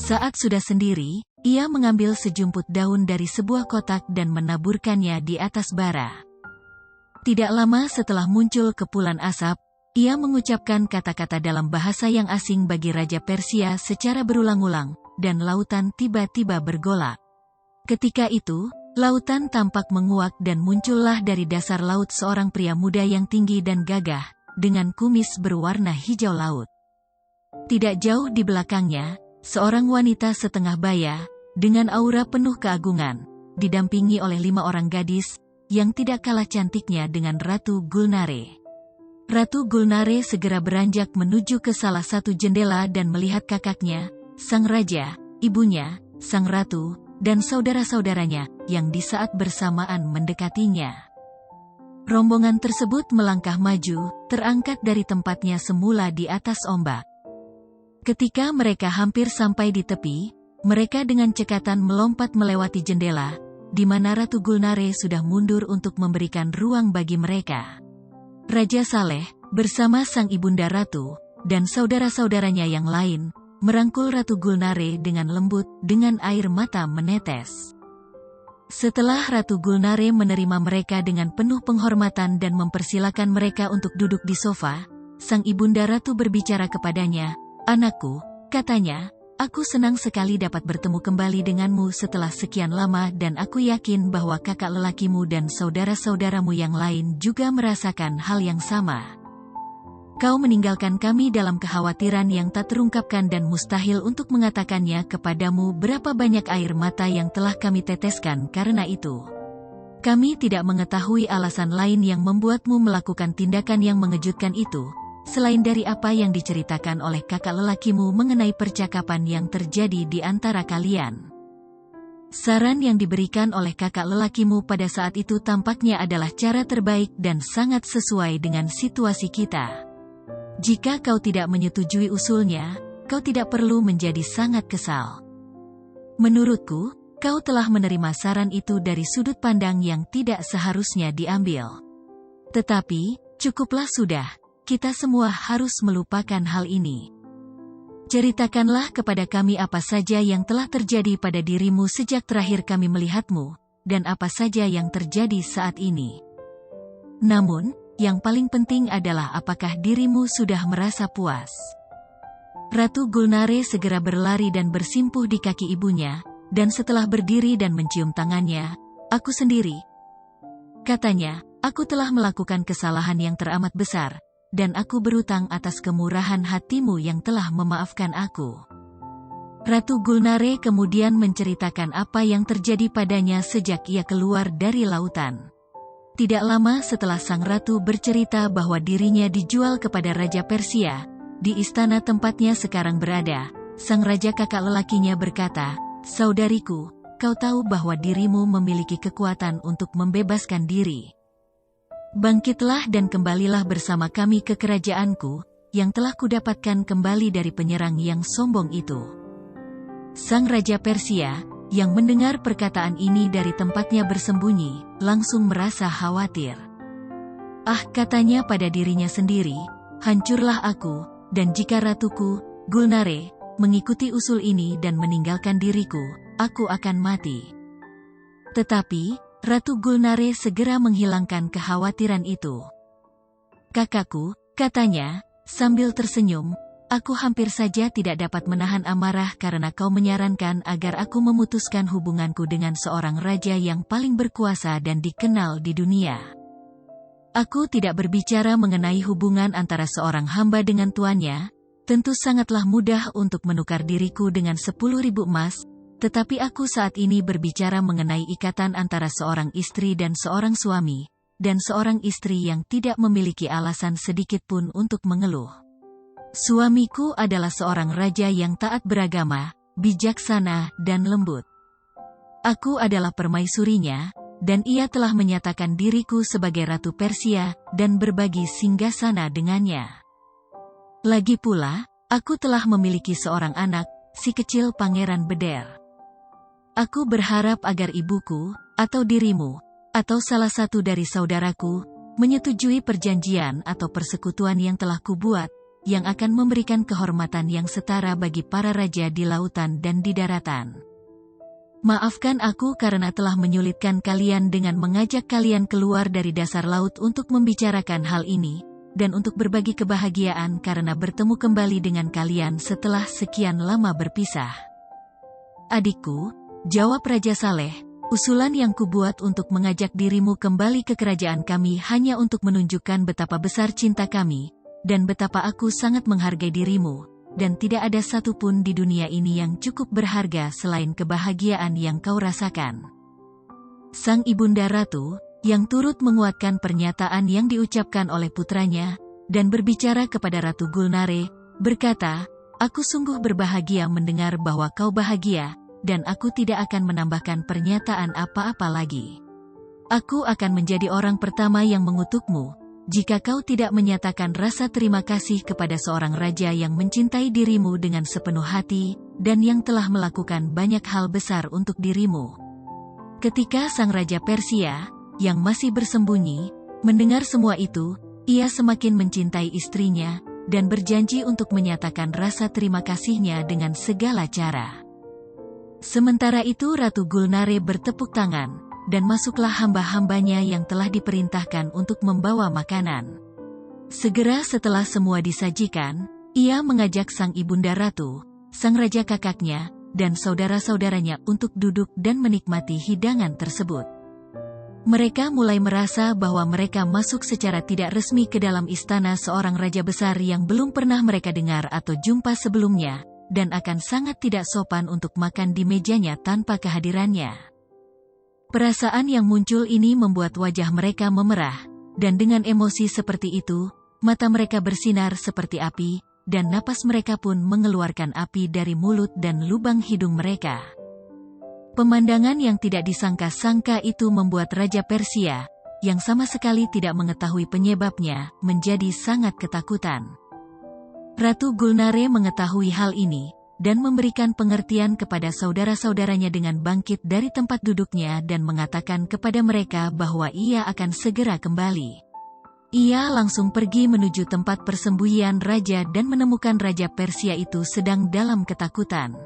Saat sudah sendiri, ia mengambil sejumput daun dari sebuah kotak dan menaburkannya di atas bara. Tidak lama setelah muncul kepulan asap, ia mengucapkan kata-kata dalam bahasa yang asing bagi Raja Persia secara berulang-ulang, dan lautan tiba-tiba bergolak. Ketika itu, lautan tampak menguak dan muncullah dari dasar laut seorang pria muda yang tinggi dan gagah, dengan kumis berwarna hijau laut. Tidak jauh di belakangnya, seorang wanita setengah baya, dengan aura penuh keagungan, didampingi oleh 5 orang gadis, yang tidak kalah cantiknya dengan Ratu Gulnare. Ratu Gulnare segera beranjak menuju ke salah satu jendela dan melihat kakaknya, sang raja, ibunya, sang ratu, dan saudara-saudaranya, yang di saat bersamaan mendekatinya. Rombongan tersebut melangkah maju, terangkat dari tempatnya semula di atas ombak. Ketika mereka hampir sampai di tepi, mereka dengan cekatan melompat melewati jendela, di mana Ratu Gulnare sudah mundur untuk memberikan ruang bagi mereka. Raja Saleh, bersama sang ibunda ratu, dan saudara-saudaranya yang lain, merangkul Ratu Gulnare dengan lembut, dengan air mata menetes. Setelah Ratu Gulnare menerima mereka dengan penuh penghormatan dan mempersilakan mereka untuk duduk di sofa, sang ibunda ratu berbicara kepadanya, "Anakku," katanya, "aku senang sekali dapat bertemu kembali denganmu setelah sekian lama dan aku yakin bahwa kakak lelakimu dan saudara-saudaramu yang lain juga merasakan hal yang sama. Kau meninggalkan kami dalam kekhawatiran yang tak terungkapkan dan mustahil untuk mengatakannya kepadamu berapa banyak air mata yang telah kami teteskan karena itu. Kami tidak mengetahui alasan lain yang membuatmu melakukan tindakan yang mengejutkan itu, selain dari apa yang diceritakan oleh kakak lelakimu mengenai percakapan yang terjadi di antara kalian. Saran yang diberikan oleh kakak lelakimu pada saat itu tampaknya adalah cara terbaik dan sangat sesuai dengan situasi kita. Jika kau tidak menyetujui usulnya, kau tidak perlu menjadi sangat kesal. Menurutku, kau telah menerima saran itu dari sudut pandang yang tidak seharusnya diambil. Tetapi, cukuplah sudah. Kita semua harus melupakan hal ini. Ceritakanlah kepada kami apa saja yang telah terjadi pada dirimu sejak terakhir kami melihatmu, dan apa saja yang terjadi saat ini. Namun, yang paling penting adalah apakah dirimu sudah merasa puas." Ratu Gulnare segera berlari dan bersimpuh di kaki ibunya, dan setelah berdiri dan mencium tangannya, "Aku sendiri," katanya, "aku telah melakukan kesalahan yang teramat besar, dan aku berutang atas kemurahan hatimu yang telah memaafkan aku." Ratu Gulnare kemudian menceritakan apa yang terjadi padanya sejak ia keluar dari lautan. Tidak lama setelah sang ratu bercerita bahwa dirinya dijual kepada Raja Persia, di istana tempatnya sekarang berada, sang raja kakak lelakinya berkata, "Saudariku, kau tahu bahwa dirimu memiliki kekuatan untuk membebaskan diri. Bangkitlah dan kembalilah bersama kami ke kerajaanku, yang telah kudapatkan kembali dari penyerang yang sombong itu." Sang Raja Persia, yang mendengar perkataan ini dari tempatnya bersembunyi, langsung merasa khawatir. "Ah," katanya pada dirinya sendiri, "hancurlah aku, dan jika ratuku, Gulnare, mengikuti usul ini dan meninggalkan diriku, aku akan mati." Tetapi, Ratu Gulnare segera menghilangkan kekhawatiran itu. "Kakakku," katanya, sambil tersenyum, "aku hampir saja tidak dapat menahan amarah karena kau menyarankan agar aku memutuskan hubunganku dengan seorang raja yang paling berkuasa dan dikenal di dunia. Aku tidak berbicara mengenai hubungan antara seorang hamba dengan tuannya, tentu sangatlah mudah untuk menukar diriku dengan 10.000 emas, tetapi aku saat ini berbicara mengenai ikatan antara seorang istri dan seorang suami, dan seorang istri yang tidak memiliki alasan sedikit pun untuk mengeluh. Suamiku adalah seorang raja yang taat beragama, bijaksana, dan lembut. Aku adalah permaisurinya, dan ia telah menyatakan diriku sebagai Ratu Persia, dan berbagi singgasana dengannya. Lagi pula, aku telah memiliki seorang anak, si kecil Pangeran Beder. Aku berharap agar ibuku, atau dirimu, atau salah satu dari saudaraku, menyetujui perjanjian atau persekutuan yang telah kubuat, yang akan memberikan kehormatan yang setara bagi para raja di lautan dan di daratan. Maafkan aku karena telah menyulitkan kalian dengan mengajak kalian keluar dari dasar laut untuk membicarakan hal ini, dan untuk berbagi kebahagiaan karena bertemu kembali dengan kalian setelah sekian lama berpisah. Adikku, jawab Raja Saleh, usulan yang kubuat untuk mengajak dirimu kembali ke kerajaan kami hanya untuk menunjukkan betapa besar cinta kami, dan betapa aku sangat menghargai dirimu, dan tidak ada satupun di dunia ini yang cukup berharga selain kebahagiaan yang kau rasakan. Sang Ibunda Ratu, yang turut menguatkan pernyataan yang diucapkan oleh putranya, dan berbicara kepada Ratu Gulnare, berkata, aku sungguh berbahagia mendengar bahwa kau bahagia, dan aku tidak akan menambahkan pernyataan apa-apa lagi. Aku akan menjadi orang pertama yang mengutukmu, jika kau tidak menyatakan rasa terima kasih kepada seorang raja yang mencintai dirimu dengan sepenuh hati, dan yang telah melakukan banyak hal besar untuk dirimu. Ketika sang Raja Persia, yang masih bersembunyi, mendengar semua itu, ia semakin mencintai istrinya, dan berjanji untuk menyatakan rasa terima kasihnya dengan segala cara. Sementara itu Ratu Gulnare bertepuk tangan, dan masuklah hamba-hambanya yang telah diperintahkan untuk membawa makanan. Segera setelah semua disajikan, ia mengajak sang ibunda ratu, sang raja kakaknya, dan saudara-saudaranya untuk duduk dan menikmati hidangan tersebut. Mereka mulai merasa bahwa mereka masuk secara tidak resmi ke dalam istana seorang raja besar yang belum pernah mereka dengar atau jumpa sebelumnya, dan akan sangat tidak sopan untuk makan di mejanya tanpa kehadirannya. Perasaan yang muncul ini membuat wajah mereka memerah, dan dengan emosi seperti itu, mata mereka bersinar seperti api, dan napas mereka pun mengeluarkan api dari mulut dan lubang hidung mereka. Pemandangan yang tidak disangka-sangka itu membuat Raja Persia, yang sama sekali tidak mengetahui penyebabnya, menjadi sangat ketakutan. Ratu Gulnare mengetahui hal ini, dan memberikan pengertian kepada saudara-saudaranya dengan bangkit dari tempat duduknya dan mengatakan kepada mereka bahwa ia akan segera kembali. Ia langsung pergi menuju tempat persembunyian raja dan menemukan Raja Persia itu sedang dalam ketakutan.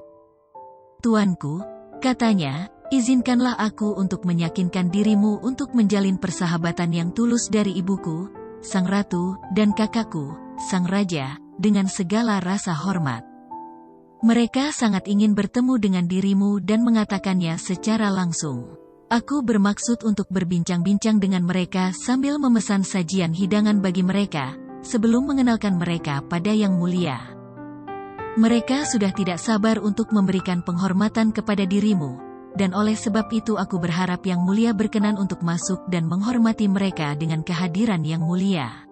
Tuanku, katanya, izinkanlah aku untuk meyakinkan dirimu untuk menjalin persahabatan yang tulus dari ibuku, sang ratu, dan kakakku, sang raja, dengan segala rasa hormat. Mereka sangat ingin bertemu dengan dirimu dan mengatakannya secara langsung. Aku bermaksud untuk berbincang-bincang dengan mereka sambil memesan sajian hidangan bagi mereka, sebelum mengenalkan mereka pada Yang Mulia. Mereka sudah tidak sabar untuk memberikan penghormatan kepada dirimu, dan oleh sebab itu aku berharap Yang Mulia berkenan untuk masuk dan menghormati mereka dengan kehadiran Yang Mulia.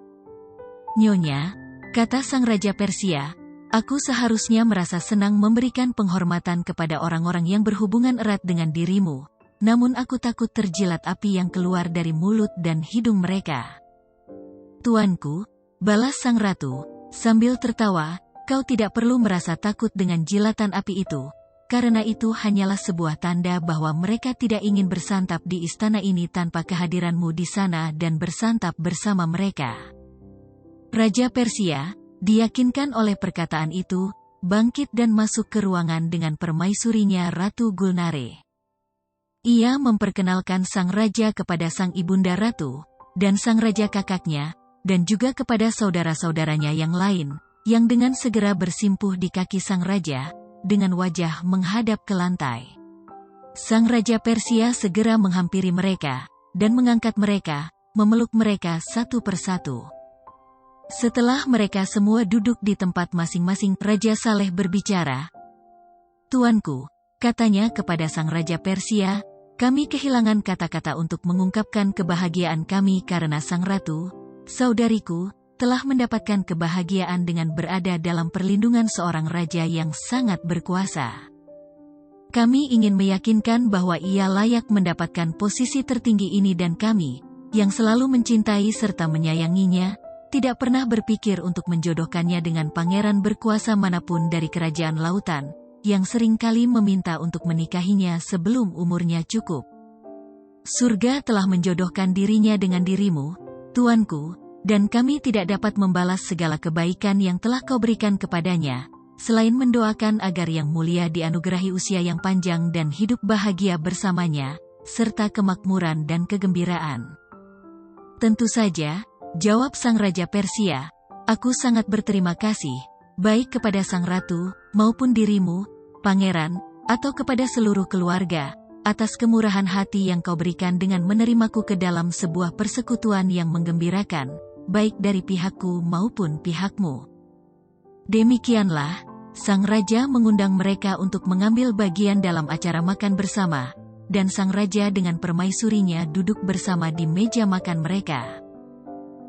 Nyonya, kata sang Raja Persia, aku seharusnya merasa senang memberikan penghormatan kepada orang-orang yang berhubungan erat dengan dirimu, namun aku takut terjilat api yang keluar dari mulut dan hidung mereka. Tuanku, balas sang ratu, sambil tertawa, kau tidak perlu merasa takut dengan jilatan api itu, karena itu hanyalah sebuah tanda bahwa mereka tidak ingin bersantap di istana ini tanpa kehadiranmu di sana dan bersantap bersama mereka. Raja Persia, diyakinkan oleh perkataan itu, bangkit dan masuk ke ruangan dengan permaisurinya Ratu Gulnare. Ia memperkenalkan sang raja kepada sang ibunda ratu, dan sang raja kakaknya, dan juga kepada saudara-saudaranya yang lain, yang dengan segera bersimpuh di kaki sang raja, dengan wajah menghadap ke lantai. Sang Raja Persia segera menghampiri mereka, dan mengangkat mereka, memeluk mereka satu persatu. Setelah mereka semua duduk di tempat masing-masing, Raja Saleh berbicara. Tuanku, katanya kepada sang Raja Persia, kami kehilangan kata-kata untuk mengungkapkan kebahagiaan kami karena sang ratu, saudariku, telah mendapatkan kebahagiaan dengan berada dalam perlindungan seorang raja yang sangat berkuasa. Kami ingin meyakinkan bahwa ia layak mendapatkan posisi tertinggi ini dan kami, yang selalu mencintai serta menyayanginya, tidak pernah berpikir untuk menjodohkannya dengan pangeran berkuasa manapun dari kerajaan lautan, yang seringkali meminta untuk menikahinya sebelum umurnya cukup. Surga telah menjodohkan dirinya dengan dirimu, tuanku, dan kami tidak dapat membalas segala kebaikan yang telah kau berikan kepadanya, selain mendoakan agar Yang Mulia dianugerahi usia yang panjang dan hidup bahagia bersamanya, serta kemakmuran dan kegembiraan." "Tentu saja," jawab sang Raja Persia, "aku sangat berterima kasih, baik kepada sang ratu, maupun dirimu, pangeran, atau kepada seluruh keluarga, atas kemurahan hati yang kau berikan dengan menerimaku ke dalam sebuah persekutuan yang menggembirakan, baik dari pihakku maupun pihakmu." Demikianlah, sang raja mengundang mereka untuk mengambil bagian dalam acara makan bersama, dan sang raja dengan permaisurinya duduk bersama di meja makan mereka.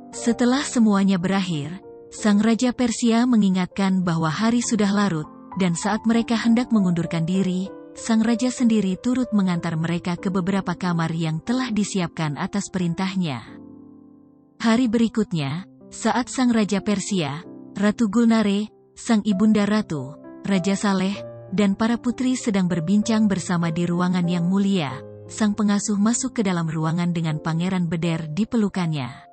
Setelah semuanya berakhir, sang Raja Persia mengingatkan bahwa hari sudah larut, dan saat mereka hendak mengundurkan diri, sang raja sendiri turut mengantar mereka ke beberapa kamar yang telah disiapkan atas perintahnya. Hari berikutnya, saat sang Raja Persia, Ratu Gulnare, sang ibunda ratu, Raja Saleh, dan para putri sedang berbincang bersama di ruangan yang mulia, sang pengasuh masuk ke dalam ruangan dengan Pangeran Beder di pelukannya.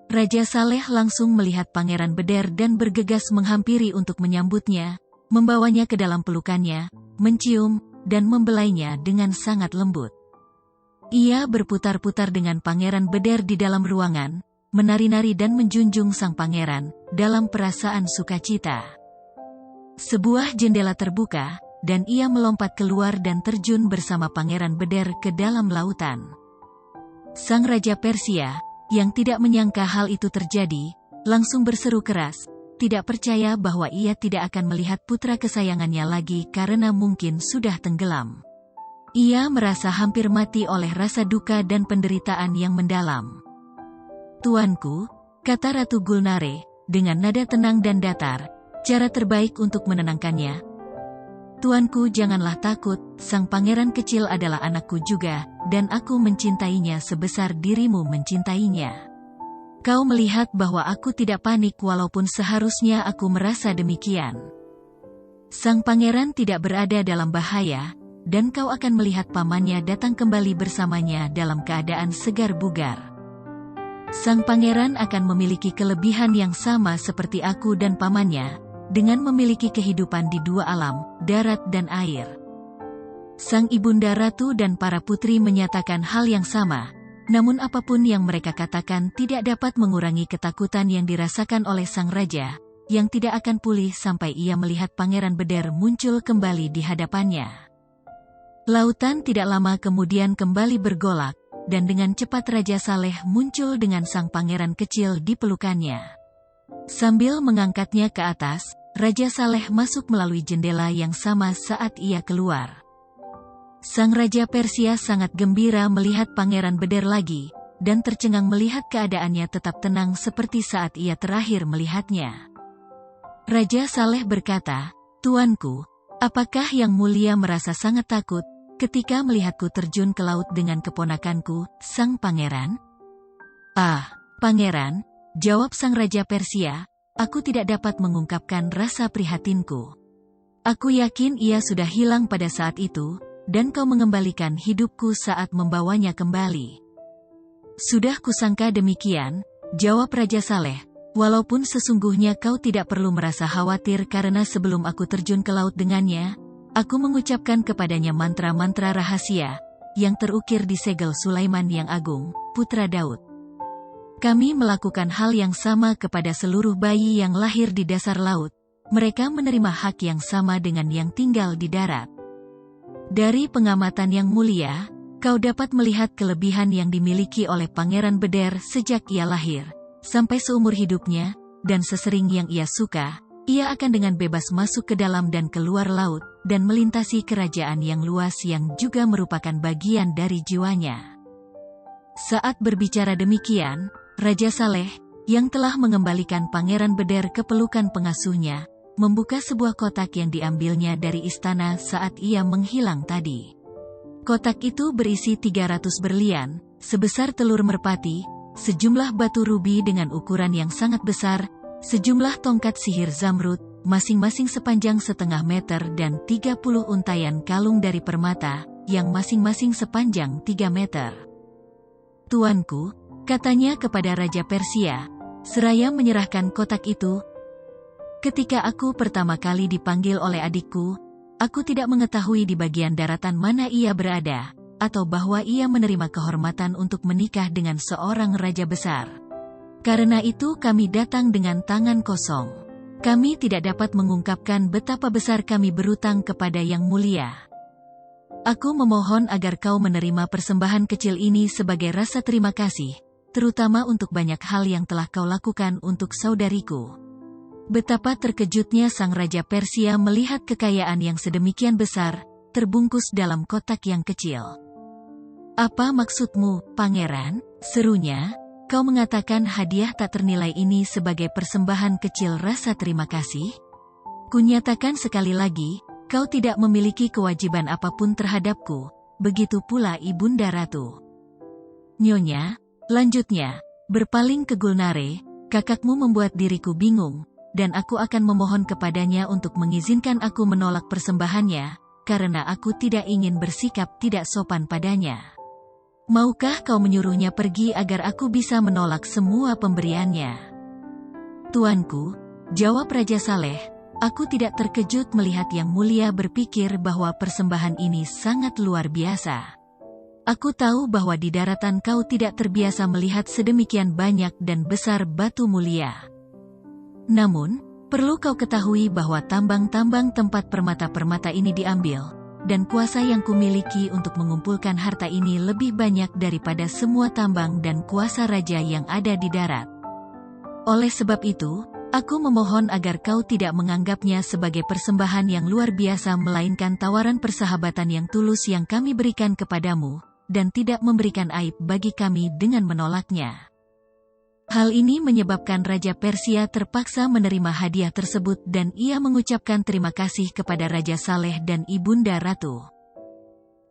Raja Saleh langsung melihat Pangeran Beder dan bergegas menghampiri untuk menyambutnya, membawanya ke dalam pelukannya, mencium, dan membelainya dengan sangat lembut. Ia berputar-putar dengan Pangeran Beder di dalam ruangan, menari-nari dan menjunjung sang pangeran, dalam perasaan sukacita. Sebuah jendela terbuka, dan ia melompat keluar dan terjun bersama Pangeran Beder ke dalam lautan. Sang Raja Persia, yang tidak menyangka hal itu terjadi, langsung berseru keras, tidak percaya bahwa ia tidak akan melihat putra kesayangannya lagi karena mungkin sudah tenggelam. Ia merasa hampir mati oleh rasa duka dan penderitaan yang mendalam. "Tuanku," kata Ratu Gulnare, dengan nada tenang dan datar, "cara terbaik untuk menenangkannya. Tuanku, janganlah takut, sang pangeran kecil adalah anakku juga, dan aku mencintainya sebesar dirimu mencintainya. Kau melihat bahwa aku tidak panik walaupun seharusnya aku merasa demikian. Sang pangeran tidak berada dalam bahaya, dan kau akan melihat pamannya datang kembali bersamanya dalam keadaan segar bugar. Sang pangeran akan memiliki kelebihan yang sama seperti aku dan pamannya, dengan memiliki kehidupan di dua alam, darat dan air." Sang ibunda ratu dan para putri menyatakan hal yang sama, namun apapun yang mereka katakan tidak dapat mengurangi ketakutan yang dirasakan oleh sang raja, yang tidak akan pulih sampai ia melihat Pangeran Beder muncul kembali di hadapannya. Lautan tidak lama kemudian kembali bergolak, dan dengan cepat Raja Saleh muncul dengan sang pangeran kecil di pelukannya. Sambil mengangkatnya ke atas, Raja Saleh masuk melalui jendela yang sama saat ia keluar. Sang Raja Persia sangat gembira melihat Pangeran Beder lagi, dan tercengang melihat keadaannya tetap tenang seperti saat ia terakhir melihatnya. Raja Saleh berkata, "Tuanku, apakah Yang Mulia merasa sangat takut ketika melihatku terjun ke laut dengan keponakanku, sang pangeran?" "Ah, Pangeran," jawab sang Raja Persia, "aku tidak dapat mengungkapkan rasa prihatinku. Aku yakin ia sudah hilang pada saat itu, dan kau mengembalikan hidupku saat membawanya kembali." "Sudah kusangka demikian," jawab Raja Saleh, "walaupun sesungguhnya kau tidak perlu merasa khawatir karena sebelum aku terjun ke laut dengannya, aku mengucapkan kepadanya mantra-mantra rahasia, yang terukir di segel Sulaiman yang agung, putra Daud. Kami melakukan hal yang sama kepada seluruh bayi yang lahir di dasar laut. Mereka menerima hak yang sama dengan yang tinggal di darat. Dari pengamatan yang mulia, kau dapat melihat kelebihan yang dimiliki oleh Pangeran Beder sejak ia lahir, sampai seumur hidupnya, dan sesering yang ia suka, ia akan dengan bebas masuk ke dalam dan keluar laut, dan melintasi kerajaan yang luas yang juga merupakan bagian dari jiwanya." Saat berbicara demikian, Raja Saleh, yang telah mengembalikan Pangeran Beder ke pelukan pengasuhnya, membuka sebuah kotak yang diambilnya dari istana saat ia menghilang tadi. Kotak itu berisi 300 berlian, sebesar telur merpati, sejumlah batu rubi dengan ukuran yang sangat besar, sejumlah tongkat sihir zamrud, masing-masing sepanjang 0,5 meter dan 30 untaian kalung dari permata, yang masing-masing sepanjang 3 meter. "Tuanku," katanya kepada Raja Persia, seraya menyerahkan kotak itu. Ketika aku pertama kali dipanggil oleh adikku, aku tidak mengetahui di bagian daratan mana ia berada, atau bahwa ia menerima kehormatan untuk menikah dengan seorang raja besar. Karena itu kami datang dengan tangan kosong. Kami tidak dapat mengungkapkan betapa besar kami berutang kepada Yang Mulia. Aku memohon agar kau menerima persembahan kecil ini sebagai rasa terima kasih, terutama untuk banyak hal yang telah kau lakukan untuk saudariku. Betapa terkejutnya sang Raja Persia melihat kekayaan yang sedemikian besar, terbungkus dalam kotak yang kecil. Apa maksudmu, Pangeran? Serunya. Kau mengatakan hadiah tak ternilai ini sebagai persembahan kecil rasa terima kasih? Kunyatakan sekali lagi, kau tidak memiliki kewajiban apapun terhadapku, begitu pula Ibunda Ratu. Nyonya, lanjutnya, berpaling ke Gulnare, kakakmu membuat diriku bingung, dan aku akan memohon kepadanya untuk mengizinkan aku menolak persembahannya, karena aku tidak ingin bersikap tidak sopan padanya. Maukah kau menyuruhnya pergi agar aku bisa menolak semua pemberiannya? Tuanku, jawab Raja Saleh, aku tidak terkejut melihat Yang Mulia berpikir bahwa persembahan ini sangat luar biasa. Aku tahu bahwa di daratan kau tidak terbiasa melihat sedemikian banyak dan besar batu mulia. Namun, perlu kau ketahui bahwa tambang-tambang tempat permata-permata ini diambil, dan kuasa yang kumiliki untuk mengumpulkan harta ini lebih banyak daripada semua tambang dan kuasa raja yang ada di darat. Oleh sebab itu, aku memohon agar kau tidak menganggapnya sebagai persembahan yang luar biasa melainkan tawaran persahabatan yang tulus yang kami berikan kepadamu, dan tidak memberikan aib bagi kami dengan menolaknya. Hal ini menyebabkan Raja Persia terpaksa menerima hadiah tersebut dan ia mengucapkan terima kasih kepada Raja Saleh dan Ibunda Ratu.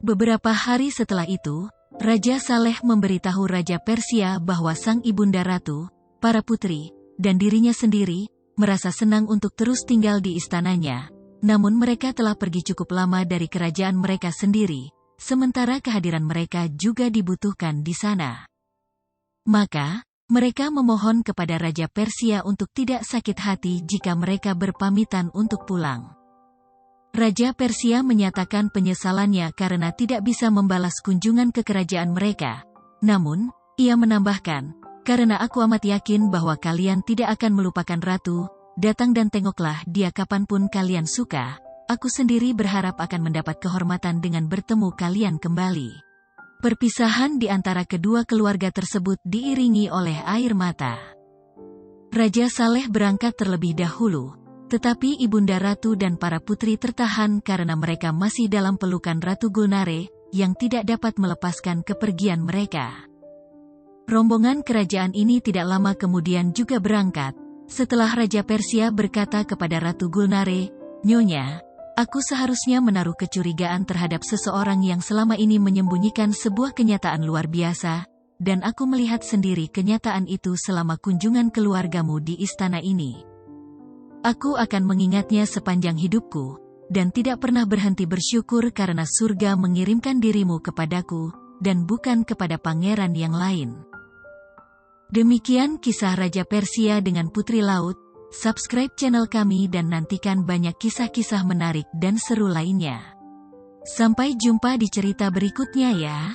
Beberapa hari setelah itu, Raja Saleh memberitahu Raja Persia bahwa sang Ibunda Ratu, para putri, dan dirinya sendiri, merasa senang untuk terus tinggal di istananya, namun mereka telah pergi cukup lama dari kerajaan mereka sendiri, sementara kehadiran mereka juga dibutuhkan di sana. Maka, mereka memohon kepada Raja Persia untuk tidak sakit hati jika mereka berpamitan untuk pulang. Raja Persia menyatakan penyesalannya karena tidak bisa membalas kunjungan ke kerajaan mereka. Namun, ia menambahkan, karena aku amat yakin bahwa kalian tidak akan melupakan Ratu, datang dan tengoklah dia kapanpun kalian suka, aku sendiri berharap akan mendapat kehormatan dengan bertemu kalian kembali. Perpisahan di antara kedua keluarga tersebut diiringi oleh air mata. Raja Saleh berangkat terlebih dahulu, tetapi Ibunda Ratu dan para putri tertahan karena mereka masih dalam pelukan Ratu Gulnare, yang tidak dapat melepaskan kepergian mereka. Rombongan kerajaan ini tidak lama kemudian juga berangkat, setelah Raja Persia berkata kepada Ratu Gulnare, Nyonya, aku seharusnya menaruh kecurigaan terhadap seseorang yang selama ini menyembunyikan sebuah kenyataan luar biasa, dan aku melihat sendiri kenyataan itu selama kunjungan keluargamu di istana ini. Aku akan mengingatnya sepanjang hidupku, dan tidak pernah berhenti bersyukur karena surga mengirimkan dirimu kepadaku, dan bukan kepada pangeran yang lain. Demikian kisah Raja Persia dengan Putri Laut. Subscribe channel kami dan nantikan banyak kisah-kisah menarik dan seru lainnya. Sampai jumpa di cerita berikutnya ya.